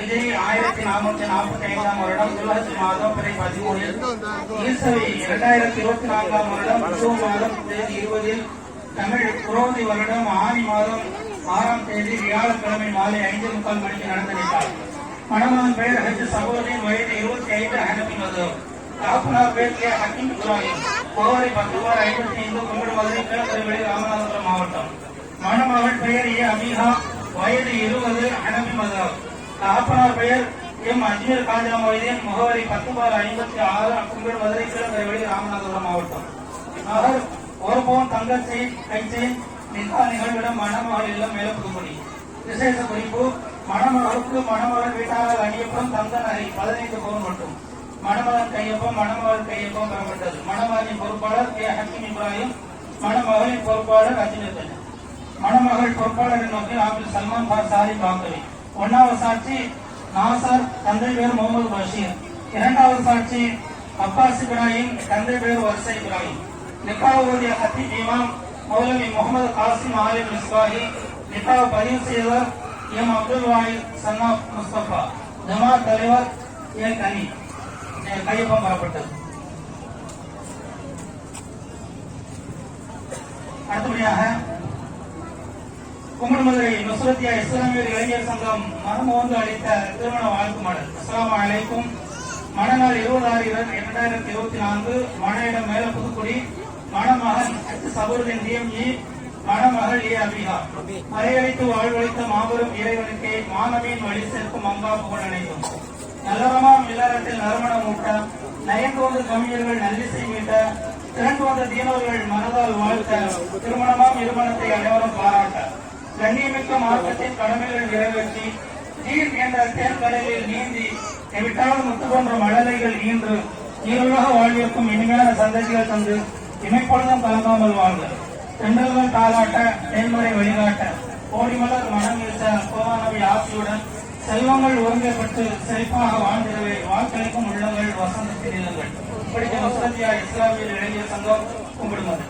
விஜய் 1445 வருடம் துலஹஜ் மாதம் பிறை 13 ஈசவி 2024 வருடம் பசு மாதம் தேதி 20 தமிழ் குரோதி வருடம் ஆனி மாதம் 6ஆம் தேதி வியாழக்கிழமை மாலை 5:45 மணிக்கு நடந்த நிகழ்ச்சி. மணமகன் பெயர் ஹஜ் சபோதீன், வயது 25, ஹனபி மதுஹப். தகப்பனார் பேர் கே ஹக்கீம் இப்ராஹிம், முகவரி 10/55, கும்பிடு மதுரை, கிழக்கு ராமநாதபுரம் மாவட்டம். மணமகள் பெயர் ஏ அபிஹா, வயது 20, ஹனபி மதுஹப். தகப்பனார் பெயர் எம் அஜ்மீர் காஜா மொய்தீன், முகவரி 10/56, கும்பிடு மதுரை, கிழக்கு ராமநாதபுரம் மாவட்டம். மகர் 1 பவுன் தங்க செயின், கை செயின், நிகா நிகழ்விடம் மணமகள் இல்லம் மேலப்புதுக்குடி. விசேஷ குறிப்பு: மணமகளுக்கு மணமகள் வீட்டாரால் அணியப்படும் தங்க நகை 15 பவுன் மட்டும். மணமகன் கையொப்பம், மணமகள் கையொப்பம் பெறப்பட்டது. மணமகனின் பொறுப்பாளர் கே ஹக்கீம் இப்ராஹிம், மணமகளின் பொறுப்பாளர் அஜினத்தன். மணமகள் பொறுப்பாளரின் நோக்கில் ஆபில் சல்மான் பார் சாலிம் பாக்கவி. 1வது சாட்சி நாசர், தந்தை பேர் முகமது பஷீர். 2வது சாட்சி அப்பாஸ் இப்ராஹிம், தந்தை பேர் வர்சை இப்ராஹிம். நிக்காஹ் ஓதிய ஹத்தீப் இமாம் மௌலவி முகமது காசிம் ஆலிம் மிஸ்பாஹி. நிக்காஹ் பதிவு செய்தவர் எம் அப்துல் வாஹித் சன்னாப் முஸ்தபா. ஜமாத் தலைவர் ஏ கனி. கையொப்பம் பெறப்பட்டது. அடுத்தபடியாக கும்பல்மதுரை நுஸ்ரத்தியா இஸ்லாமிய இளைஞர் சங்கம் மனமோந்து அளித்த திருமண வாழ்த்து மடல். அஸ்ஸலாமு அலைக்கும். மணநாள் 20/6/2024. மனையிடம் மேல புதுக்குடி. மணமகன் சபருதீன் டிஎம்ஜி, மணமகள் ஏ அபிஹா. மறையளித்து வாழ்வளித்த மாபெரும் இறைவனுக்கே மாணவியின் வழி சேர்க்கும் அம்பா புகழ் அனைத்தும். நல்லறமாம் இல்லறத்தில் நறுமணம் ஊட்ட, நயந்து வந்த கவிஞர்கள் நல்லிசை மீட்ட, திரண்டு வந்த தீனவர்கள் மனதால் வாழ்த்த, திருமணமாம் இருமணத்தை அனைவரும் பாராட்ட, கண்ணியமிக்க மார்க்கத்தின் கடமைகள் நிறைவேற்றி, நீர் என்ற தேர்கடலில் நீந்தி எவிட்டாலும் முத்து போன்ற மழலைகள் ஈன்று இருளாக வாழ்விற்கும் இனிமையான சந்ததிகள் தந்து இமைப்பொழுதும் கலங்காமல் வாழ்க. தென்றல்கள் தாளாட்ட, தேன்முறை வழிகாட்ட, கோடிமலர் மனம் வீச கோவானவி ஆசியுடன் செல்வங்கள் ஒருங்கப்பட்டு செழிப்பாக வாழ்ந்திடவே வாக்களிக்கும் உள்ளங்கள் வசந்தத்தில் இல்லங்கள். இப்படிக்கு நுஸ்ரத்தியா இஸ்லாமிய இளைஞர் சங்கம் கும்பிடுமது.